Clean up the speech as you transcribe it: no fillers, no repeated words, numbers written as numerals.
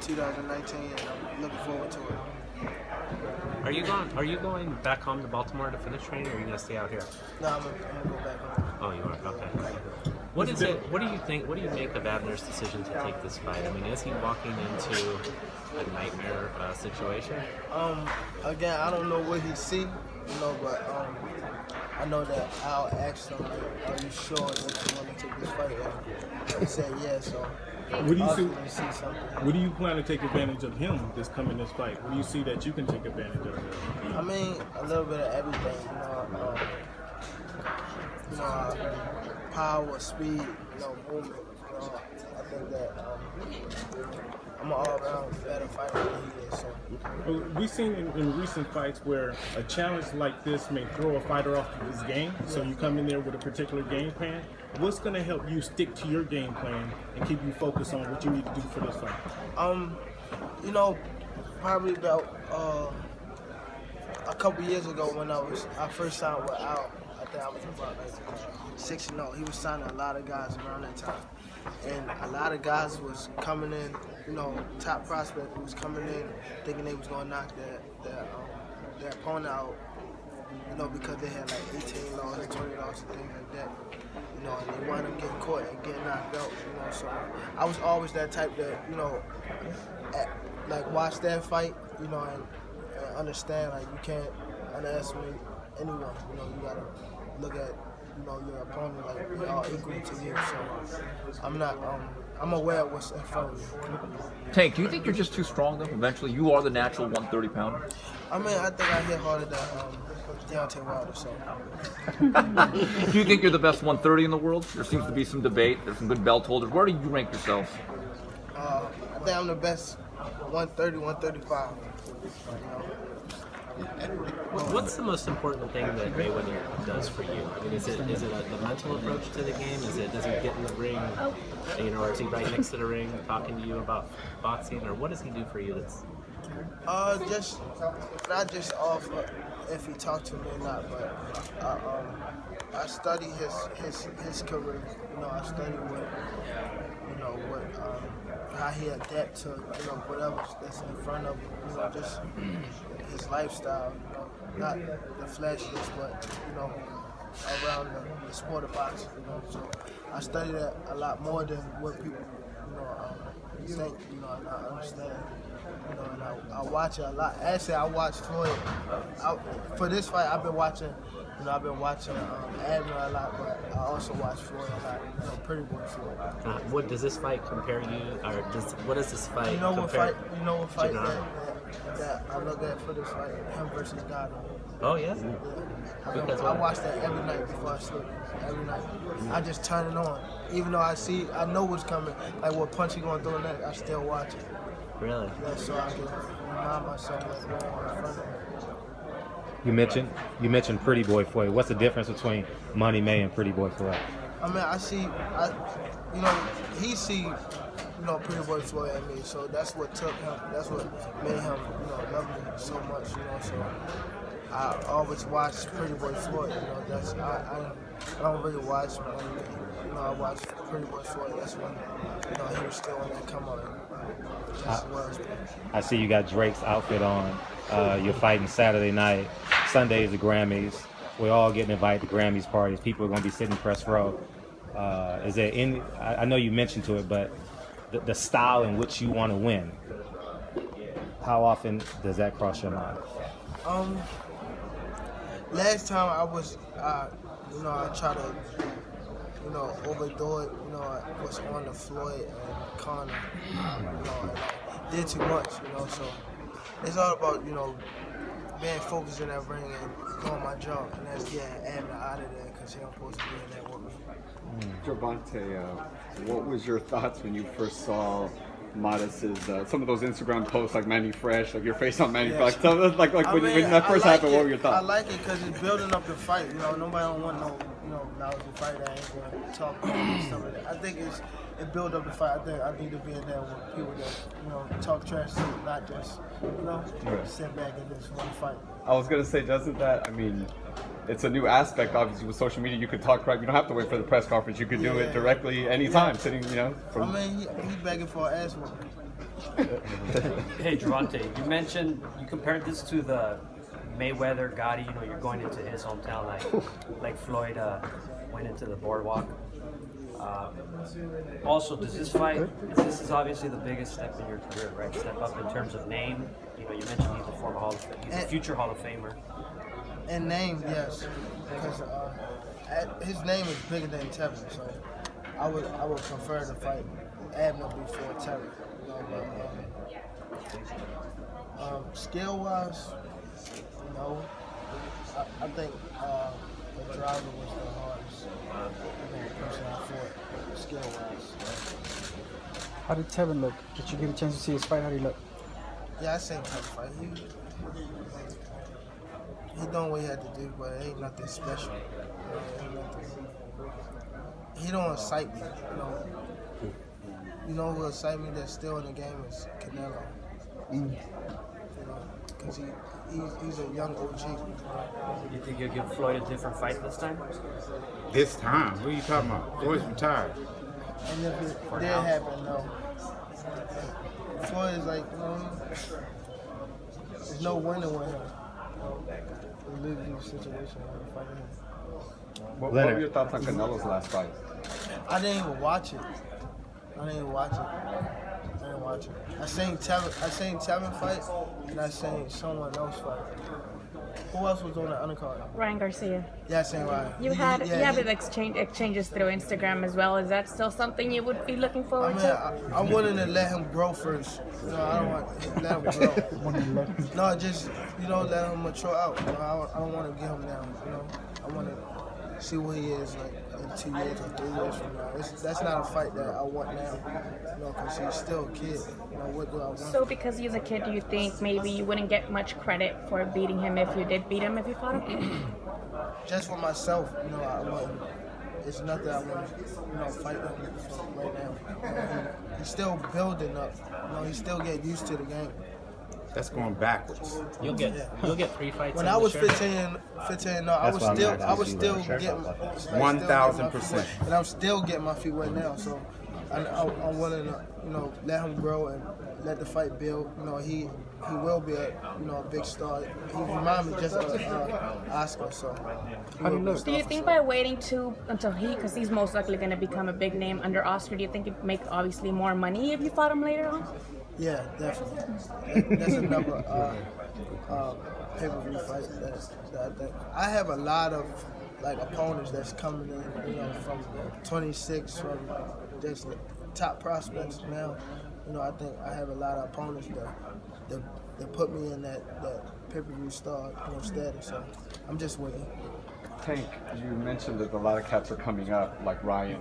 2019, and I'm looking forward to it. Are you going back home to Baltimore to finish training, or are you gonna stay out here? No, I'm gonna go back home. Oh, you are. Okay. What is it? What do you think? What do you make of Abner's decision to take this fight? I mean, is he walking into a nightmare situation? Again, I don't know what he see, but I know that I'll ask him, like, are you sure that you want to take this fight? And he said yeah, so What do you see something. What do you plan to take advantage of him this coming this fight? What do you see that you can take advantage of him? I mean, a little bit of everything, power, speed, movement. I think that I'm an all-around better fighter than he is. So. We've seen in recent fights where a challenge like this may throw a fighter off of his game. So you come in there with a particular game plan. What's going to help you stick to your game plan and keep you focused on what you need to do for this fight? Probably about a couple years ago when I first signed with Al. I think I was about like 6-0. He was signing a lot of guys around that time. And a lot of guys was coming in, top prospect was coming in thinking they was going to knock their opponent out, because they had like 18 losses, 20 losses, things like that. And they wind up getting caught and getting knocked out, So I was always that type that, like watch that fight, and understand, like you can't underestimate anyone, you gotta look at, your opponent like they're all equal to you. So I'm aware of what's in front of me. Tank, do you think you're just too strong though? Eventually, you are the natural 130 pounder. I mean, I think I hit harder than Deontay Wilder. So. Do you think you're the best 130 in the world? There seems to be some debate. There's some good belt holders. Where do you rank yourself? I think I'm the best 130, 135. What's the most important thing that Mayweather does for you? I mean, is it the mental approach to the game? Does he get in the ring, or is he right next to the ring talking to you about boxing, or what does he do for you? That's just not just off if he talked to me or not, but I study his career. I study how he adapt to whatever that's in front of him. Just his lifestyle. Not the flashiness, but around the sport of boxing. So I study that a lot more than what people think. And I understand. And I watch it a lot. Actually, I watched Floyd. For this fight, I've been watching. I've been watching Abner a lot, but I also watch Floyd a lot. Pretty boy Floyd. What does this fight compare you, or what does this fight compare? What fight that I look at for this fight? Him versus Garcia. Oh yeah. I watch that every night before I sleep. Every night. I just turn it on, even though I know what's coming. Like what punch he gonna throw next, I still watch it. Really? Yeah, so I can remind myself what's going on in front of me. You mentioned Pretty Boy Floyd. What's the difference between Money May and Pretty Boy Floyd? I mean, he see, Pretty Boy Floyd in me. So that's what took him. That's what made him, love me so much. So I always watch Pretty Boy Floyd. I don't really watch Money May. I watch Pretty Boy Floyd. That's when, he was still in that come on. I see you got Drake's outfit on. You're fighting Saturday night. Sunday is the Grammys. We're all getting invited to Grammys parties. People are going to be sitting press row. Is there any? I know you mentioned to it, but the style in which you want to win. How often does that cross your mind? Last time I was, I try to, overdo it. I was on the Floyd and Conor. Did too much. So it's all about, being focused in that ring and doing my job, and that's getting Abner out of there because he don't supposed to be in there with me. Gervonta, what was your thoughts when you first saw Modest's some of those Instagram posts like Manny Fresh, like your face on Manny Fresh? When that first happened, what were your thoughts? I like it because it's building up the fight. Nobody don't want no lousy fight that ain't going to talk about and stuff like that. I think it build up the fight. I think I need to be in there with people that talk trash to me, not just sit back and just want to fight. I was gonna say, doesn't that? I mean, it's a new aspect. Obviously, with social media, you could talk right. You don't have to wait for the press conference. You could do it directly anytime, sitting. From. I mean, he begging for an ass whooping. Hey, Gervonta, you compared this to the Mayweather Gotti. You're going into his hometown like Floyd went into the boardwalk. Also, does this fight? This is obviously the biggest step in your career, right? Step up in terms of name. You mentioned he's a former he's a future Hall of Famer. And name, yes, because his name is bigger than Tevin, so I would prefer to fight Abner before Tevin. Skill wise, I think the driver was the hardest person I fought skill wise. How did Tevin look? Did you get a chance to see his fight? How did he look? Yeah, I seen Tevin fight. He done what he had to do, but it ain't nothing special. He don't excite me. You know who excite me that's still in the game is Canelo. Because he's a young OG. You think you'll give Floyd a different fight this time? This time? What are you talking about? Floyd's retired. And if it did happen, no. Floyd is like, there's no winning with him. Losing situation fighting him. What were your thoughts on Canelo's last fight? I didn't even watch it. I seen Tevin fight, and I seen someone else fight. Who else was on the undercard? Ryan Garcia. Yeah, I seen Ryan. You have exchanges through Instagram as well. Is that still something you would be looking forward to? I wanted to let him grow first. I don't want to let him grow. No, just let him mature out. I don't want to get him down. I want to see what he is like in 2 years or 3 years from now. That's not a fight that I want now. Because he's still a kid. What do I want? So because he's a kid, do you think maybe you wouldn't get much credit for beating him if you did beat him if you fought him? Just for myself, I wouldn't. It's nothing I want to fight him right now. He's still building up. He's still getting used to the game. That's going backwards. You'll get 3 fights. When I was 15, no, I was still getting 1,000%. and I'm still getting my feet wet now. So I'm willing to let him grow and let the fight build. He will be a big star. He reminds me just of Oscar. So do you think by waiting until because he's most likely going to become a big name under Oscar, do you think you'd make obviously more money if you fought him later on? Yeah, definitely. That's another pay-per-view fight that I think. I have a lot of opponents that's coming in, from 26, from just top prospects now. I think I have a lot of opponents that put me in that pay-per-view star status. So I'm just waiting. Tank, you mentioned that a lot of cats are coming up, like Ryan.